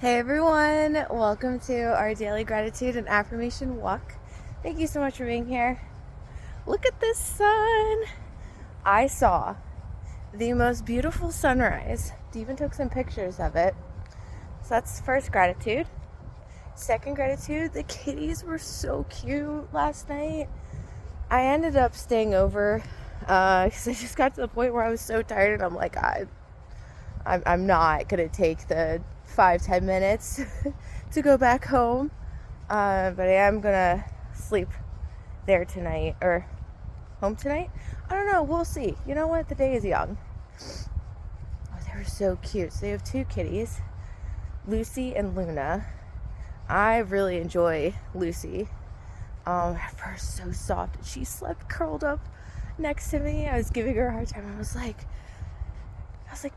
Hey everyone, welcome to our daily gratitude and affirmation walk. Thank you so much for being here. Look at this sun. I saw the most beautiful sunrise. Even took some pictures of it. So that's first gratitude. Second gratitude, the kitties were so cute last night. I ended up staying over because I just got to the point where I was so tired and I'm like, I'm not gonna take the 5-10 minutes to go back home, but I am gonna sleep there tonight or home tonight. I don't know, we'll see. You know what, the day is young. Oh, they were so cute. So they have two kitties, Lucy and Luna. I really enjoy Lucy. Her fur is so soft and she slept curled up next to me. I was giving her a hard time. I was like,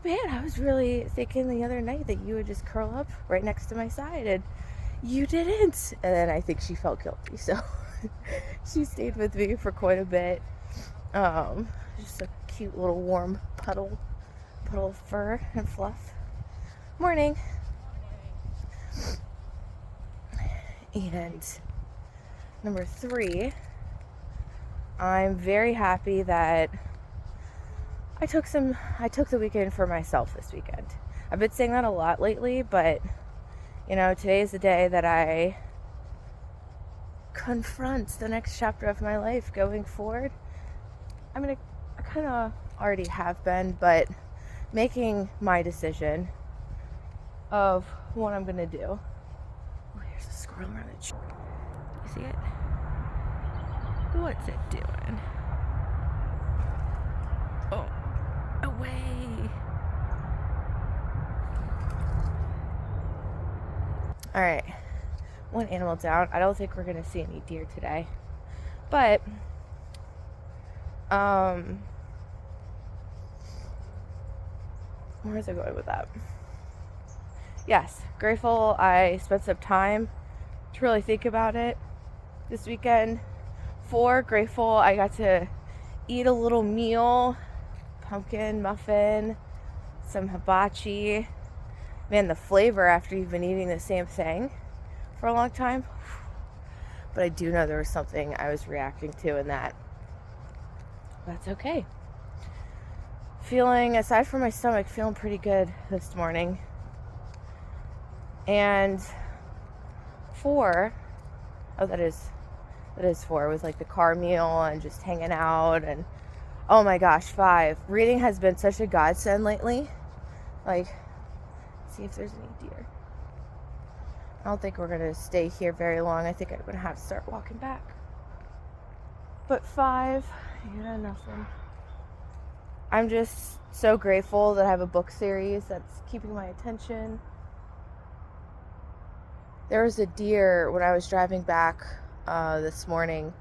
man, I was really thinking the other night that you would just curl up right next to my side, and you didn't. And then I think she felt guilty, so she stayed with me for quite a bit. Just a cute little warm puddle of fur and fluff. Morning. And number 3, I'm very happy that I took the weekend for myself this weekend. I've been saying that a lot lately, but today is the day that I confront the next chapter of my life going forward. I mean, I kind of already have been, but making my decision of what I'm gonna do. Oh, here's a squirrel around the tree. You see it? What's it doing? Oh. Away. All right, one animal down. I don't think we're gonna see any deer today, but where is I going with that? Yes, grateful I spent some time to really think about it this weekend. 4, grateful I got to eat a little meal. Pumpkin muffin, some hibachi. Man, the flavor after you've been eating the same thing for a long time. But I do know there was something I was reacting to in that. That's okay. Feeling, aside from my stomach, feeling pretty good this morning. And 4, that is 4, with like the car meal and just hanging out. And oh my gosh, 5. Reading has been such a godsend lately. Like, see if there's any deer. I don't think we're going to stay here very long. I think I'm going to have to start walking back. But 5, yeah, nothing. I'm just so grateful that I have a book series that's keeping my attention. There was a deer when I was driving back this morning.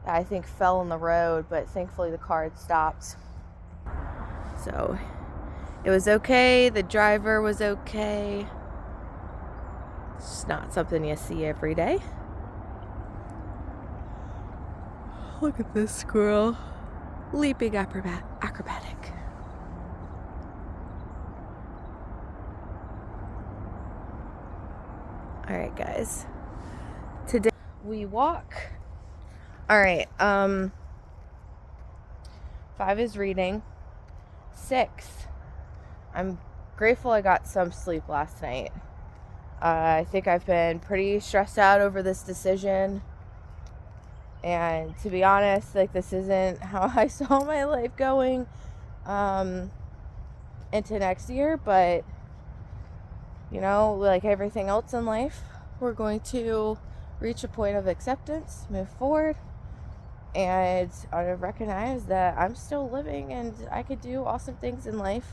I think fell in the road, but thankfully the car had stopped. So it was okay. The driver was okay. It's not something you see every day. Look at this squirrel. Leaping acrobatic. All right, guys. Today we walk. All right, 5 is reading. 6, I'm grateful I got some sleep last night. I think I've been pretty stressed out over this decision. And to be honest, like, this isn't how I saw my life going into next year. But, like everything else in life, we're going to reach a point of acceptance, move forward, and I recognize that I'm still living and I could do awesome things in life.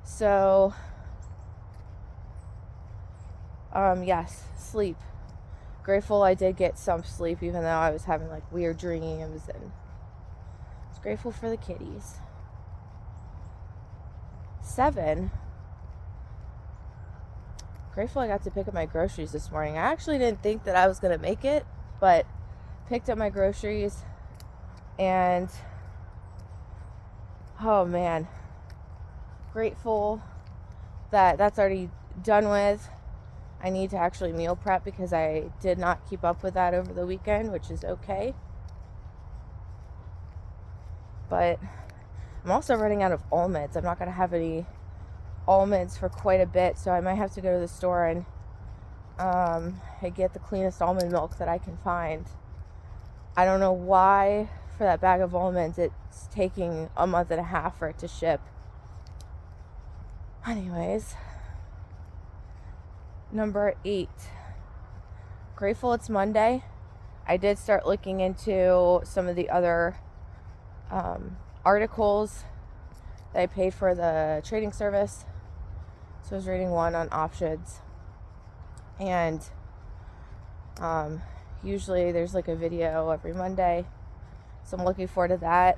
So, yes, sleep. Grateful I did get some sleep, even though I was having like weird dreams, and I was grateful for the kitties. 7, grateful I got to pick up my groceries this morning. I actually didn't think that I was going to make it, but picked up my groceries, and oh man, grateful that's already done with. I need to actually meal prep because I did not keep up with that over the weekend, which is okay. But I'm also running out of almonds. I'm not going to have any almonds for quite a bit, so I might have to go to the store and get the cleanest almond milk that I can find. I don't know why for that bag of almonds it's taking a month and a half for it to ship. Anyways, number 8. Grateful it's Monday. I did start looking into some of the other articles that I paid for the trading service. So I was reading one on options. And usually there's like a video every Monday. So I'm looking forward to that.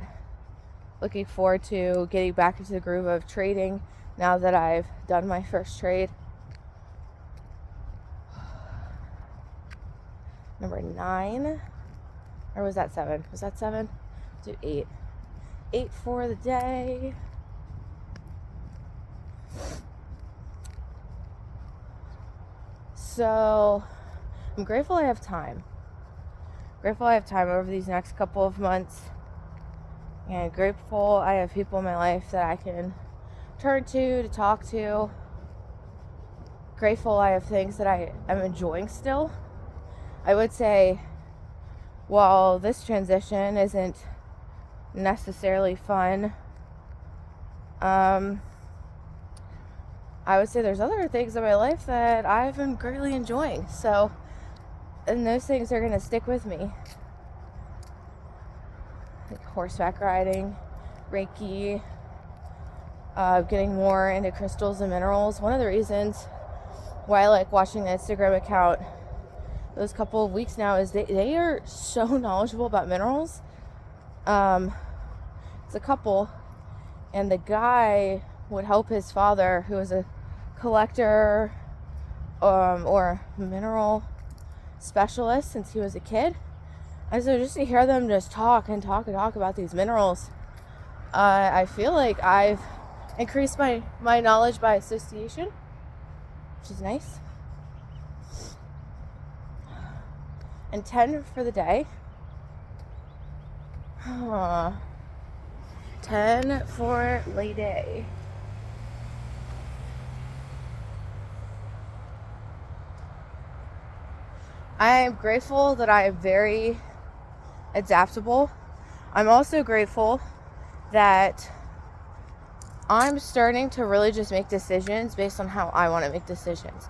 Looking forward to getting back into the groove of trading now that I've done my first trade. Number 9. Or was that 7? Was that 7? Do 8. 8 for the day. So I'm grateful I have time. Grateful I have time over these next couple of months. And grateful I have people in my life that I can turn to talk to. Grateful I have things that I am enjoying still. I would say, while this transition isn't necessarily fun, I would say there's other things in my life that I've been greatly enjoying. So, and those things are going to stick with me. Like horseback riding, Reiki, getting more into crystals and minerals. One of the reasons why I like watching the Instagram account those couple of weeks now is they are so knowledgeable about minerals. It's a couple, and the guy would help his father, who is a collector or mineral specialist since he was a kid. And so just to hear them just talk about these minerals, I feel like I've increased my knowledge by association, which is nice. And 10 for the day. 10 for Lady. I am grateful that I am very adaptable. I'm also grateful that I'm starting to really just make decisions based on how I want to make decisions.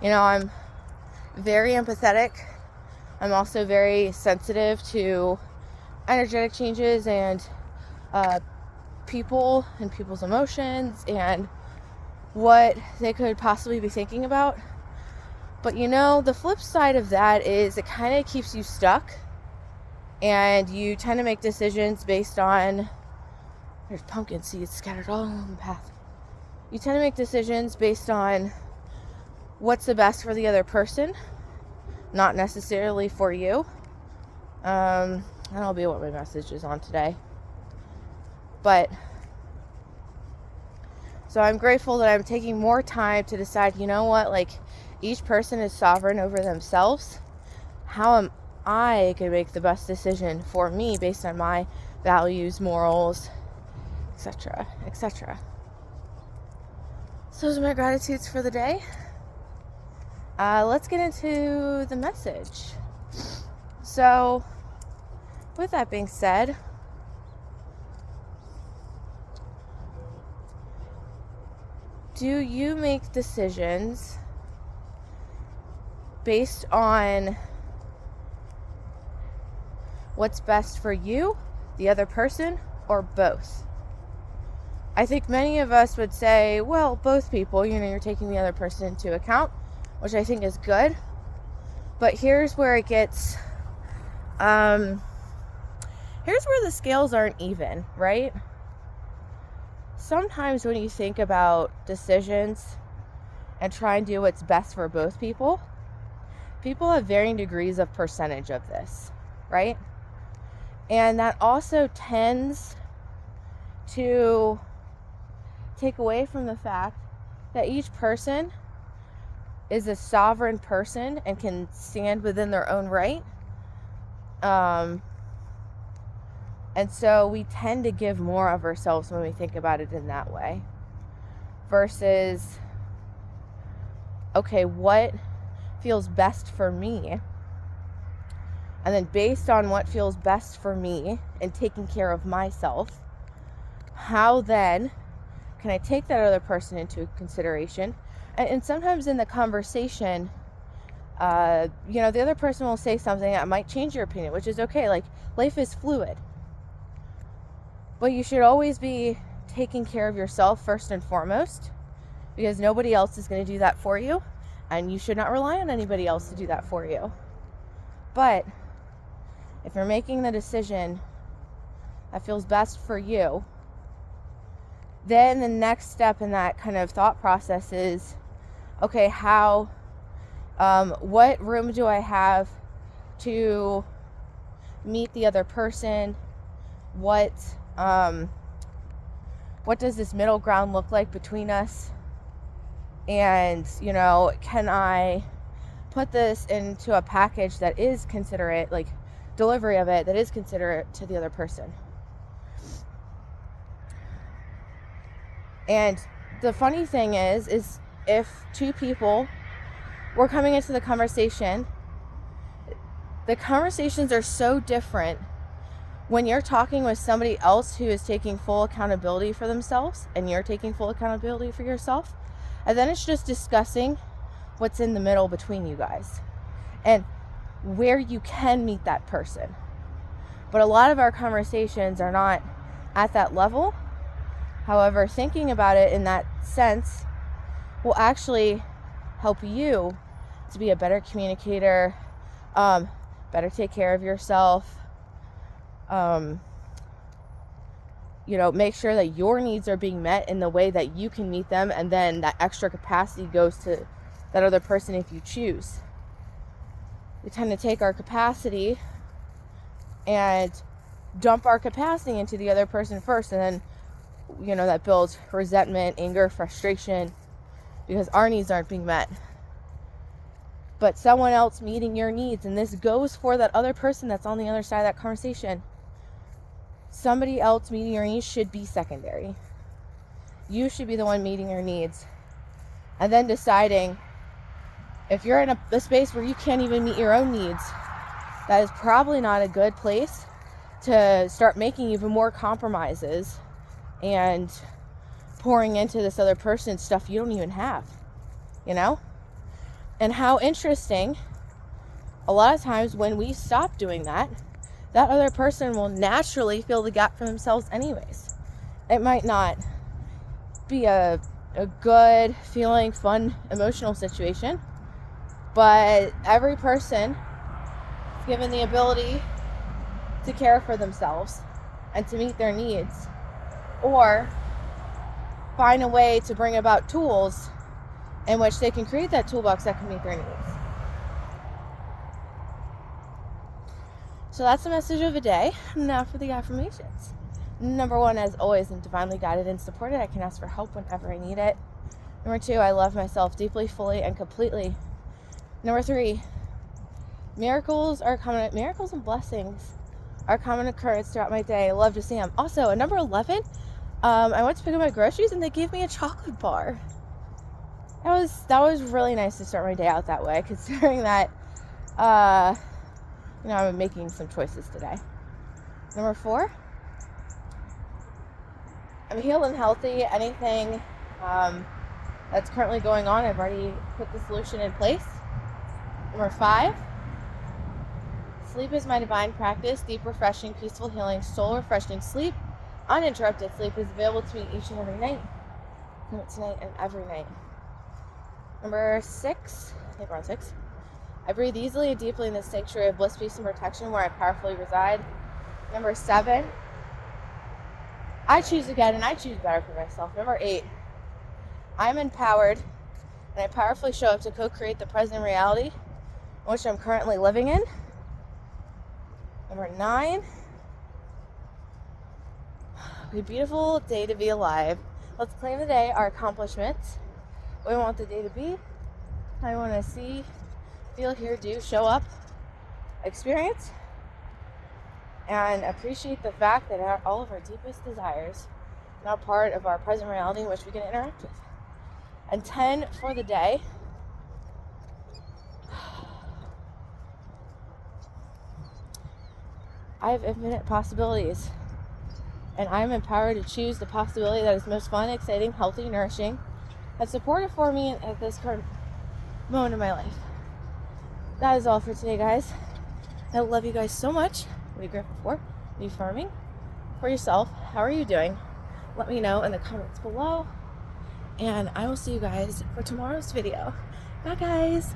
You know, I'm very empathetic. I'm also very sensitive to energetic changes and people and people's emotions and what they could possibly be thinking about. But you know, the flip side of that is it kind of keeps you stuck, and you tend to make decisions based on, there's pumpkin seeds scattered all along the path. You tend to make decisions based on what's the best for the other person, not necessarily for you. That'll be what my message is on today. But so I'm grateful that I'm taking more time to decide, you know what, like, each person is sovereign over themselves. How am I going to make the best decision for me based on my values, morals, etc., etc. So those are my gratitudes for the day. Let's get into the message. So, with that being said, do you make decisions based on what's best for you, the other person, or both? I think many of us would say, well, both people, you know, you're taking the other person into account, which I think is good. But here's where it gets, here's where the scales aren't even, right? Sometimes when you think about decisions and try and do what's best for both people, people have varying degrees of percentage of this, right? And that also tends to take away from the fact that each person is a sovereign person and can stand within their own right. And so we tend to give more of ourselves when we think about it in that way. Versus, okay, what feels best for me? And then based on what feels best for me and taking care of myself, how then can I take that other person into consideration? And sometimes in the conversation, the other person will say something that might change your opinion, which is okay. Like, life is fluid. But you should always be taking care of yourself first and foremost, because nobody else is going to do that for you, and you should not rely on anybody else to do that for you. But if you're making the decision that feels best for you, then the next step in that kind of thought process is, okay, what room do I have to meet the other person? What does this middle ground look like between us? And, can I put this into a package that is considerate, like delivery of it, that is considerate to the other person? And the funny thing is if two people were coming into the conversations are so different when you're talking with somebody else who is taking full accountability for themselves and you're taking full accountability for yourself. And then it's just discussing what's in the middle between you guys and where you can meet that person. But a lot of our conversations are not at that level. However, thinking about it in that sense will actually help you to be a better communicator, better take care of yourself, make sure that your needs are being met in the way that you can meet them, and then that extra capacity goes to that other person if you choose. We tend to take our capacity and dump our capacity into the other person first, and then that builds resentment, anger, frustration, because our needs aren't being met. But someone else meeting your needs, and this goes for that other person that's on the other side of that conversation, somebody else meeting your needs should be secondary. You should be the one meeting your needs. And then deciding, if you're in a space where you can't even meet your own needs, that is probably not a good place to start making even more compromises and pouring into this other person stuff you don't even have, And how interesting, a lot of times when we stop doing that, that other person will naturally fill the gap for themselves anyways. It might not be a good feeling, fun, emotional situation, but every person is given the ability to care for themselves and to meet their needs, or find a way to bring about tools in which they can create that toolbox that can meet their needs. So that's the message of the day. Now for the affirmations. Number 1, as always, I'm divinely guided and supported. I can ask for help whenever I need it. Number 2, I love myself deeply, fully, and completely. Number 3, miracles and blessings are common occurrence throughout my day. I love to see them. Also, at number 11, I went to pick up my groceries and they gave me a chocolate bar. That was really nice to start my day out that way, considering that I'm making some choices today. Number 4, I'm healed and healthy. Anything that's currently going on, I've already put the solution in place. Number 5, sleep is my divine practice. Deep, refreshing, peaceful, healing, soul refreshing sleep, uninterrupted sleep is available to me each and every night. Tonight and every night. Number 6, I think we're on 6. I breathe easily and deeply in this sanctuary of bliss, peace, and protection where I powerfully reside. Number 7, I choose again and I choose better for myself. Number 8, I'm empowered and I powerfully show up to co-create the present reality in which I'm currently living in. Number 9, a beautiful day to be alive. Let's claim the day, our accomplishments, we want the day to be, how we want to see, feel, hear, do, show up, experience, and appreciate the fact that all of our deepest desires are now part of our present reality in which we can interact with. And 10 for the day. I have infinite possibilities, and I am empowered to choose the possibility that is most fun, exciting, healthy, nourishing, and supportive for me at this current moment in my life. That is all for today, guys. I love you guys so much. What are you grateful for? What are you affirming for yourself? How are you doing? Let me know in the comments below, and I will see you guys for tomorrow's video. Bye, guys.